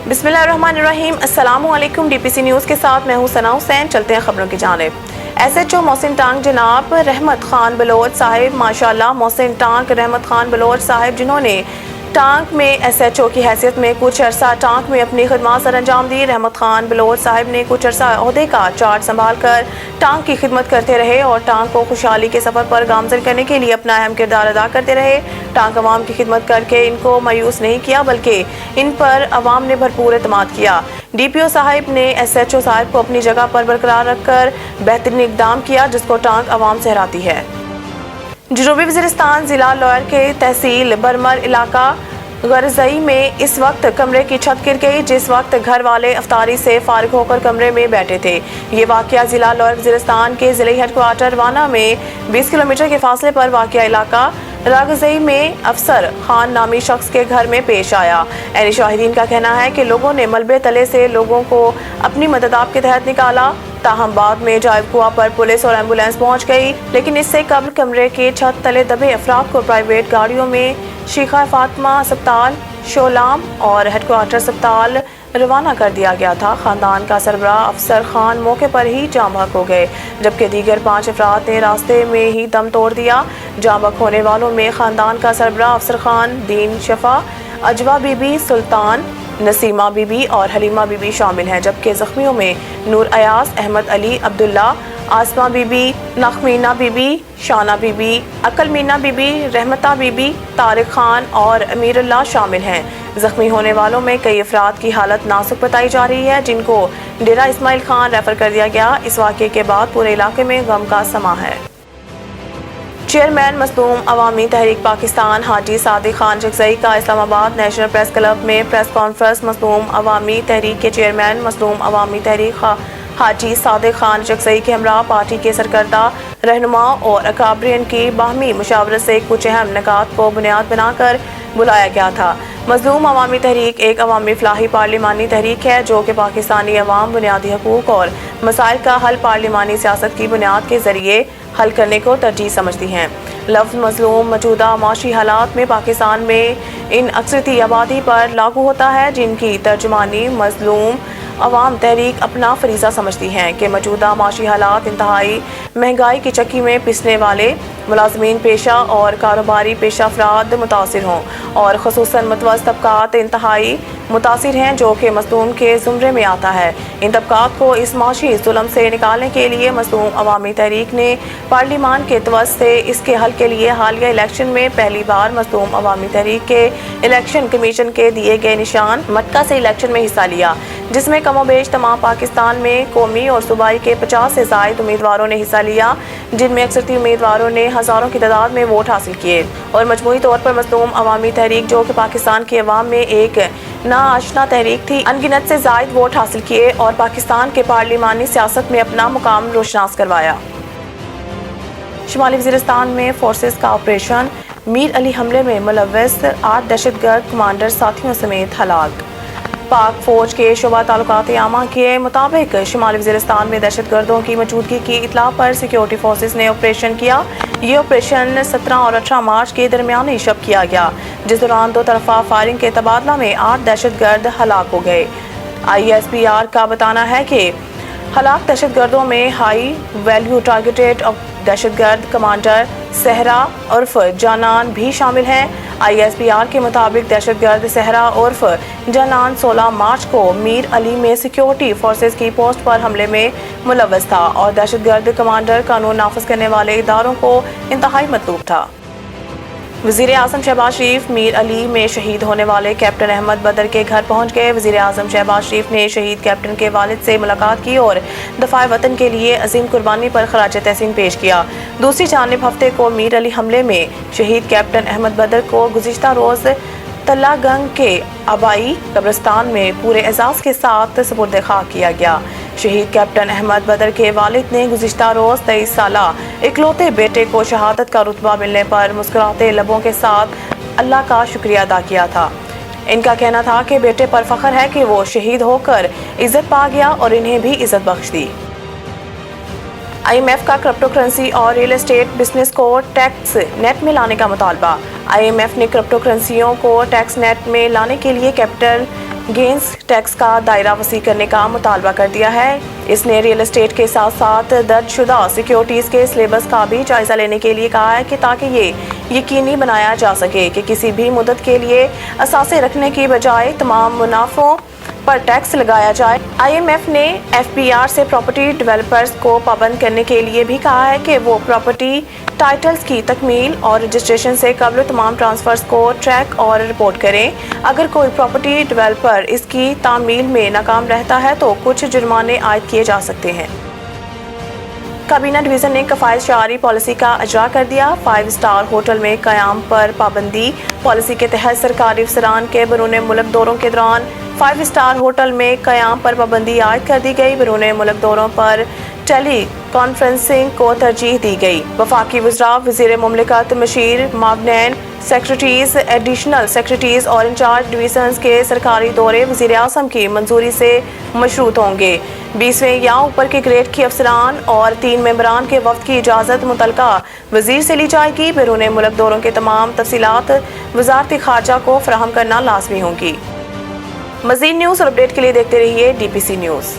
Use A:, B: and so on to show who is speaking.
A: बिस्मिल्लाहिर्रहमानिर्रहीम। अस्सलामुअलैकुम। DPC news के साथ मैं हूं सना हुसैन। चलते हैं खबरों की जानिब। SHO मोहसिन टांग जनाब रहमत खान बलोच साहिब माशाल्लाह मोहसिन टांग रहमत खान बलोच साहिब जिन्होंने टांग में SHO की हैसियत में कुछ अरसा टांग में अपनी खिदमत सर अंजाम दी। रहमत खान बलोच साहिब ने कुछ अरसा ओहदे का चार्ज संभाल कर टांग की खिदमत करते रहे और टांग को खुशहाली के सफ़र पर गामजन करने के लिए अपना अहम किरदार अदा करते रहे। टांग अवाम की खिदमत करके इनको मायूस नहीं किया बल्कि इन पर अवाम ने भरपूर एतमाद किया। DPO साहिब ने SHO साहिब को अपनी जगह पर बरकरार रखकर बेहतरीन इक़दाम किया जिसको टांग अवाम सहराती है। जनूबी वज़ीरिस्तान ज़िला लॉयर के तहसील बरमर इलाका गरजई में इस वक्त कमरे की छत गिर गई जिस वक्त घर वाले अफ्तारी से फारिग होकर कमरे में बैठे थे। ये वाक़या ज़िला लॉयर वज़ीरिस्तान के ज़िले हेडक्वार्टर वाना में 20 किलोमीटर के फासले पर वाक़या इलाका रागजई में अफसर खान नामी शख्स के घर में पेश आया। ऐनी शाहिदीन का कहना है कि लोगों ने मलबे तले से लोगों को अपनी मदद के तहत निकाला। ताहम बाद में जायब कुआ पर पुलिस और एम्बुलेंस पहुंच गई, लेकिन इससे कबल कमरे के छत तले दबे अफराद को प्राइवेट गाड़ियों में शीखा फातिमा अस्पताल शोलाम और हेडक्वार्टर अस्पताल रवाना कर दिया गया था। खानदान का सरबराह अफसर खान मौके पर ही जाँ बहक हो गए जबकि दीगर 5 अफराद ने रास्ते में ही दम तोड़ दिया। जाँ बहक होने वालों में खानदान का सरबराह अफसर खान, दीन शफा, अजवा बीबी, सुल्तान, नसीमा बीबी और हलीमा बीबी शामिल हैं जबकि जख्मियों में नूर अयाज, अहमद अली, अब्दुल्ला, आसमा बीबी, नखमीना बीबी, शाना बीबी, अकल मीना बीबी, रहमता बीबी, तारिक खान और अमीरुल्लाह शामिल हैं। जख्मी होने वालों में कई अफराद की हालत नाजुक बताई जा रही है जिनको डेरा इस्माइल खान रेफर कर दिया गया। इस वाक़े के बाद पूरे इलाके में गम का समा है। चेयरमैन मज़लूम अवामी तहरीक पाकिस्तान हाजी सादिक खान चकजई का इस्लामाबाद नेशनल प्रेस क्लब में प्रेस कॉन्फ्रेंस। मज़लूम अवामी तहरीक के चेयरमैन मज़लूम अवामी तहरीक हाजी सादिक खान चकजई के हमरा पार्टी के सरकर्दा रहनुमा और अकाबरीन की बाहमी मुशावरत से कुछ अहम निकात को बुनियाद बनाकर बुलाया गया था। मज़लूम अवामी तहरीक एक अवामी फलाही पार्लिमानी तहरीक है जो कि पाकिस्तानी अवाम बुनियादी हकूक़ और मसाइल का हल पार्लिमानी सियासत की बुनियाद के ज़रिए हल करने को तरजीह समझती हैं। लफ्ज़ मज़लूम मौजूदा माशी हालात में पाकिस्तान में इन अक्सरती आबादी पर लागू होता है जिनकी तर्जुमानी मज़लूम अवाम तहरीक अपना फरीज़ा समझती हैं कि मौजूदा माशी हालात इंतहाई महंगाई की चक्की में पिसने वाले मुलाजमीन पेशा और कारोबारी पेशा अफराद मुतासिर हों और ख़ुसूसन मुतवस्सित तबकात इंतहाई मुतासिर हैं जो कि मज़लूम के ज़ुमरे में आता है। इन तबकात को इस माशी जुल्म से निकालने के लिए मज़लूम अवामी तहरीक ने पार्लिमान के तवज्जुह से इसके हल के लिए हालिया इलेक्शन में पहली बार मज़लूम अवामी तहरीक के इलेक्शन कमीशन के दिए गए निशान मटका से इलेक्शन में हिस्सा लिया जिसमें कमोबेश तमाम पाकिस्तान में कौमी और सूबाई के 50 से ज़ायद उम्मीदवारों ने हिस्सा लिया जिनमें अक्सरती उम्मीदवारों ने हज़ारों की तादाद में वोट हासिल किए और मजमूई तौर पर मज़लूम अवामी तहरीक जो कि पाकिस्तान की अवाम में एक नाआशना तहरीक थी अनगिनत से ज़ायद वोट हासिल किए और पाकिस्तान के पार्लिमानी सियासत में अपना मुकाम रोशनास करवाया। शुमाली वज़ीरिस्तान में फोर्सेस का ऑपरेशन मीर अली हमले में मुलव्वस 8 दहशतगर्द कमांडर साथियों समेत हलाक। पाक फौज के शोबा ताल्लुकात आमा के मुताबिक शुमाली वज़ीरिस्तान में दहशतगर्दों की मौजूदगी की इतला पर सिक्योरिटी फोर्सेस ने ऑपरेशन किया। ये ऑपरेशन 17 और 18 मार्च के दरमियान शब किया गया जिस दौरान दो तरफा फायरिंग के तबादला में 8 दहशतगर्द हलाक हो गए। ISPR का बताना है कि हलाक दहशतगर्दों में हाई वैल्यू टारगेटेड दहशतगर्द कमांडर सहरा उर्फ जानान भी शामिल हैं। ISPR के मुताबिक दहशतगर्द सहरा उर्फ जानान 16 मार्च को मीर अली में सिक्योरिटी फोर्सेस की पोस्ट पर हमले में मुलव्वस था और दहशतगर्द कमांडर कानून नाफिज करने वाले इदारों को इंतहाई मतलूब था। वज़ीर आज़म शहबाज शरीफ मीर अली में शहीद होने वाले कैप्टन अहमद बदर के घर पहुंच गए। वज़ीर आज़म शहबाज शरीफ ने शहीद कैप्टन के वालिद से मुलाकात की और दफ़ाए वतन के लिए अजीम कुर्बानी पर खराज तहसीन पेश किया। दूसरी जानिब हफ्ते को मीर अली हमले में शहीद कैप्टन अहमद बदर को गुज़िश्ता रोज़ तल्लागंग के आबाई कब्रिस्तान में पूरे एजाज़ के साथ सुपुर्द खाक किया गया। शहीद कैप्टन अहमद बदर के वालिद ने गुज़िश्ता रोज़ 23 साला इकलौते बेटे को शहादत का रुतबा मिलने पर मुस्कुराते लबों के साथ अल्लाह का शुक्रिया अदा किया था। इनका कहना था कि बेटे पर फख्र है कि वो शहीद होकर इज्जत पा गया और इन्हें भी इज्जत बख्श दी। IMF का क्रिप्टो करेंसी और रियल एस्टेट बिजनेस को टैक्स नेट में लाने का मुतालबा। IMF ने क्रिप्टो करेंसियों को टैक्स नेट में लाने के लिए कैपिटल गेंस टैक्स का दायरा वसी करने का मुतालबा कर दिया है। इसने रियल एस्टेट के साथ साथ दर्जशुदा सिक्योरिटीज़ के सिलेबस का भी जायज़ा लेने के लिए कहा है कि ताकि ये यकीनी बनाया जा सके कि किसी भी मुद्दत के लिए असासे रखने की बजाय तमाम मुनाफों पर टैक्स लगाया जाए। IMF ने FBR से प्रॉपर्टी डेवलपर्स को पाबंद करने के लिए भी कहा है कि वो प्रॉपर्टी टाइटल्स की तकमील और रजिस्ट्रेशन से कबल तमाम ट्रांसफर्स को ट्रैक और रिपोर्ट करें। अगर कोई प्रॉपर्टी डेवलपर इसकी तामील में नाकाम रहता है तो कुछ जुर्माने आयद किए जा सकते हैं। काबीना डिवीज़न ने कफ़ायत शारी पॉलिसी का इजरा कर दिया। 5 स्टार होटल में क़याम पर पाबंदी। पॉलिसी के तहत सरकारी अफसरान के बैरून मुल्क दौरों के दौरान 5 स्टार होटल में क़याम पर पाबंदी आयद कर दी गई। बैरून मुल्क दौरों पर टेली कॉन्फ्रेंसिंग को तरजीह दी गई। वफाकी वज़रा, वज़ीर मुमलिकत, मशीर, मावनैन, सेक्रेटरीज, एडिशनल सेक्रेटरीज और इंचार्ज डिवीजन्स के सरकारी दौरे वज़ीर आज़म की मंजूरी से मशरूत होंगे। 20वें या ऊपर के ग्रेड के अफसरान और 3 मेंबरान के वफ्द की इजाज़त मुतलका वज़ीर से ली जाएगी। बैरून मुल्क दौरों के तमाम तफसीलात वज़ारत ख़ारजा को फराहम करना लाजमी होंगी। मज़ीद न्यूज़ और अपडेट के लिए देखते रहिए DPC न्यूज़।